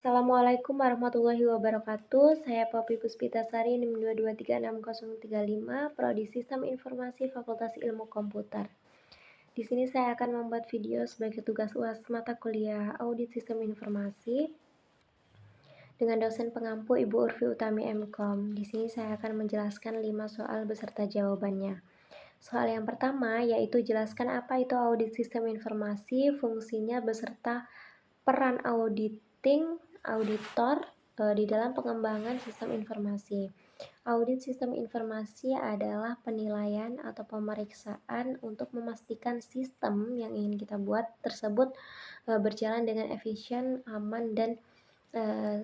Assalamualaikum warahmatullahi wabarakatuh. Saya Poppy Puspitasari NIM 2236035, Prodi Sistem Informasi Fakultas Ilmu Komputer. Di sini saya akan membuat video sebagai tugas UAS mata kuliah Audit Sistem Informasi dengan dosen pengampu Ibu Urfi Utami MKom. Di sini saya akan menjelaskan 5 soal beserta jawabannya. Soal yang pertama yaitu jelaskan apa itu audit sistem informasi, fungsinya beserta peran auditor di dalam pengembangan sistem informasi. Audit sistem informasi adalah penilaian atau pemeriksaan untuk memastikan sistem yang ingin kita buat tersebut berjalan dengan efisien, aman, dan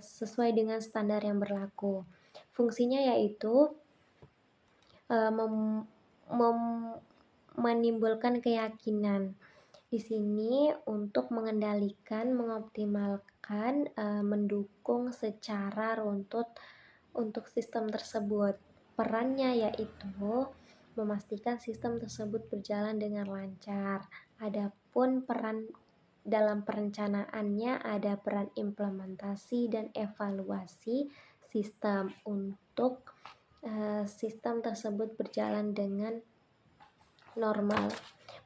sesuai dengan standar yang berlaku. Fungsinya yaitu menimbulkan keyakinan. Di sini untuk mengendalikan, mengoptimalkan, mendukung secara runtut untuk sistem tersebut. Perannya yaitu memastikan sistem tersebut berjalan dengan lancar. Adapun peran dalam perencanaannya ada peran implementasi dan evaluasi sistem untuk sistem tersebut berjalan dengan normal.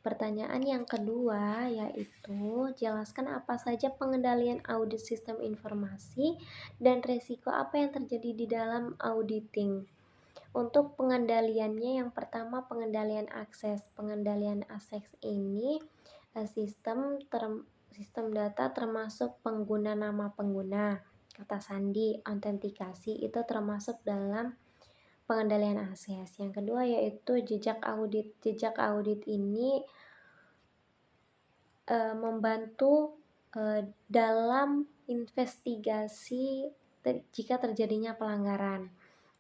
Pertanyaan yang kedua yaitu jelaskan apa saja pengendalian audit sistem informasi dan risiko apa yang terjadi di dalam auditing. Untuk pengendaliannya yang pertama pengendalian akses. Pengendalian akses ini sistem data termasuk pengguna, nama pengguna, kata sandi, autentikasi itu termasuk dalam pengendalian akses. Yang kedua yaitu jejak audit. Jejak audit ini membantu dalam investigasi jika terjadinya pelanggaran.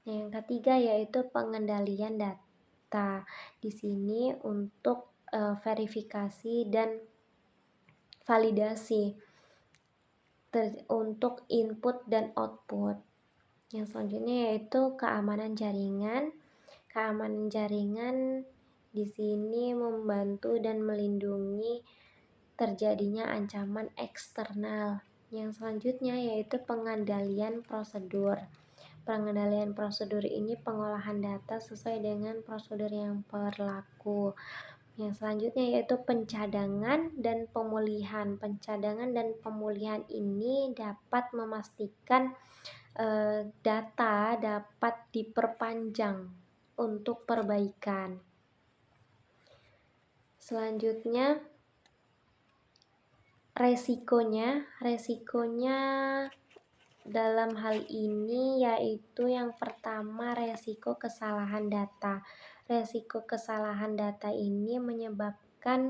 Yang ketiga yaitu pengendalian data. Di sini untuk verifikasi dan validasi untuk input dan output. Yang selanjutnya yaitu keamanan jaringan. Keamanan jaringan di sini membantu dan melindungi terjadinya ancaman eksternal. Yang selanjutnya yaitu pengendalian prosedur. Pengendalian prosedur ini pengolahan data sesuai dengan prosedur yang berlaku. Yang selanjutnya yaitu pencadangan dan pemulihan. Pencadangan dan pemulihan ini dapat memastikan data dapat diperpanjang untuk perbaikan. Selanjutnya resikonya dalam hal ini yaitu yang pertama resiko kesalahan data. Resiko kesalahan data ini menyebabkan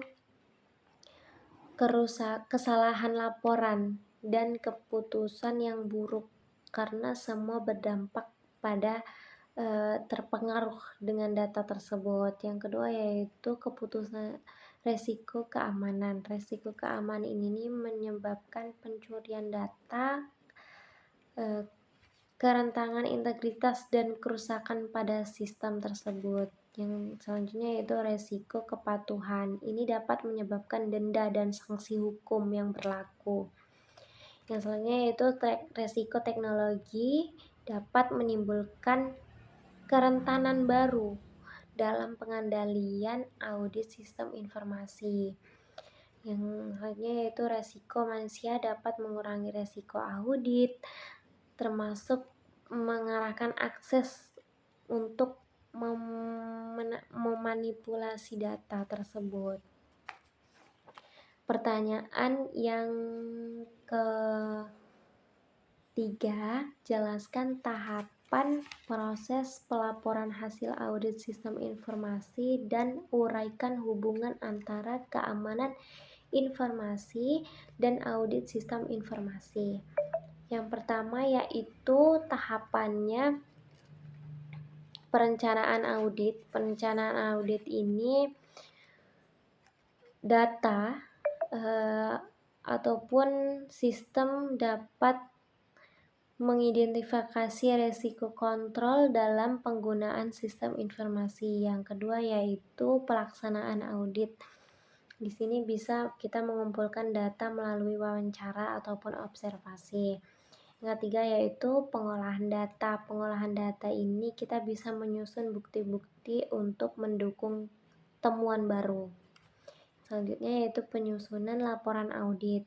kesalahan laporan dan keputusan yang buruk karena semua berdampak pada terpengaruh dengan data tersebut. Yang kedua yaitu resiko keamanan. Resiko keamanan ini menyebabkan pencurian data, kerentangan integritas dan kerusakan pada sistem tersebut. Yang selanjutnya yaitu resiko kepatuhan. Ini dapat menyebabkan denda dan sanksi hukum yang berlaku. Yang selanjutnya yaitu resiko teknologi dapat menimbulkan kerentanan baru dalam pengendalian audit sistem informasi. Yang selanjutnya yaitu resiko manusia dapat mengurangi resiko audit, termasuk mengarahkan akses untuk memanipulasi data tersebut. Pertanyaan yang ketiga, jelaskan tahapan proses pelaporan hasil audit sistem informasi dan uraikan hubungan antara keamanan informasi dan audit sistem informasi. Yang pertama yaitu tahapannya perencanaan audit. Perencanaan audit ini data ataupun sistem dapat mengidentifikasi resiko kontrol dalam penggunaan sistem informasi. Yang kedua yaitu pelaksanaan audit. Di sini bisa kita mengumpulkan data melalui wawancara ataupun observasi. Yang ketiga yaitu pengolahan data. Pengolahan data ini kita bisa menyusun bukti-bukti untuk mendukung temuan baru. Selanjutnya yaitu penyusunan laporan audit.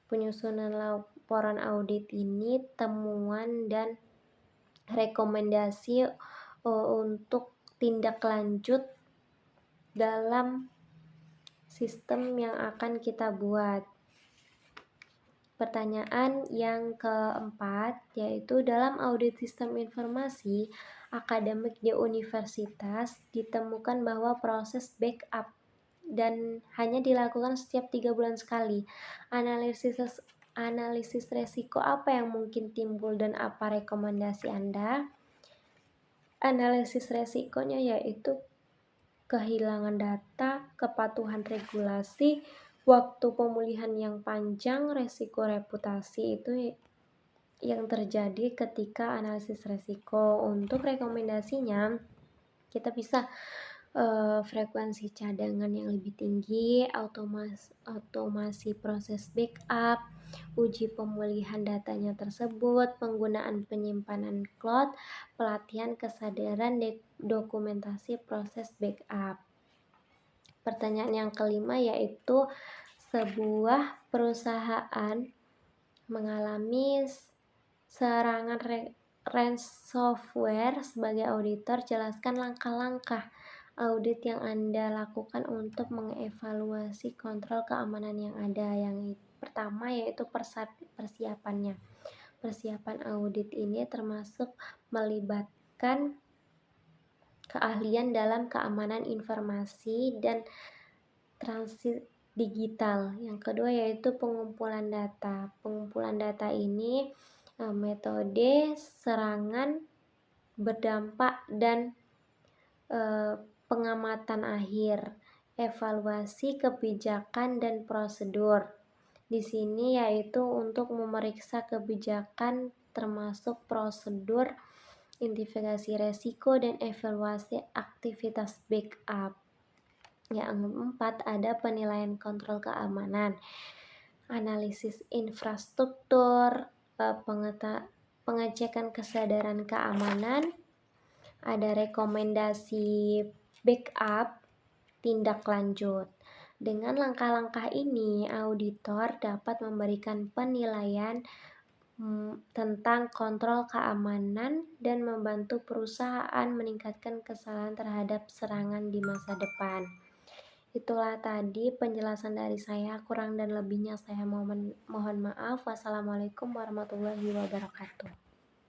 Penyusunan laporan audit ini temuan dan rekomendasi untuk tindak lanjut dalam sistem yang akan kita buat. Pertanyaan yang keempat yaitu dalam audit sistem informasi akademik di universitas ditemukan bahwa proses backup dan hanya dilakukan setiap 3 bulan sekali. Analisis resiko apa yang mungkin timbul dan apa rekomendasi Anda? Analisis resikonya yaitu kehilangan data, kepatuhan regulasi, waktu pemulihan yang panjang, resiko reputasi itu yang terjadi ketika analisis resiko. Untuk rekomendasinya, kita bisa frekuensi cadangan yang lebih tinggi, otomasi proses backup, uji pemulihan datanya tersebut, penggunaan penyimpanan cloud, pelatihan kesadaran dokumentasi proses backup. Pertanyaan yang kelima yaitu sebuah perusahaan mengalami serangan ransomware. Sebagai auditor, jelaskan langkah-langkah audit yang Anda lakukan untuk mengevaluasi kontrol keamanan yang ada. Yang pertama yaitu persiapannya. Persiapan audit ini termasuk melibatkan keahlian dalam keamanan informasi dan transit digital. Yang kedua yaitu pengumpulan data. Pengumpulan data ini metode serangan berdampak dan pengamatan akhir, evaluasi kebijakan dan prosedur. Di sini yaitu untuk memeriksa kebijakan termasuk prosedur, identifikasi resiko dan evaluasi aktivitas backup. Yang keempat ada penilaian kontrol keamanan, analisis infrastruktur, pengecekan kesadaran keamanan, ada rekomendasi backup, tindak lanjut. Dengan langkah-langkah ini, auditor dapat memberikan penilaian tentang kontrol keamanan dan membantu perusahaan meningkatkan kesalahan terhadap serangan di masa depan. Itulah tadi penjelasan dari saya, kurang dan lebihnya saya mohon maaf. Wassalamualaikum warahmatullahi wabarakatuh.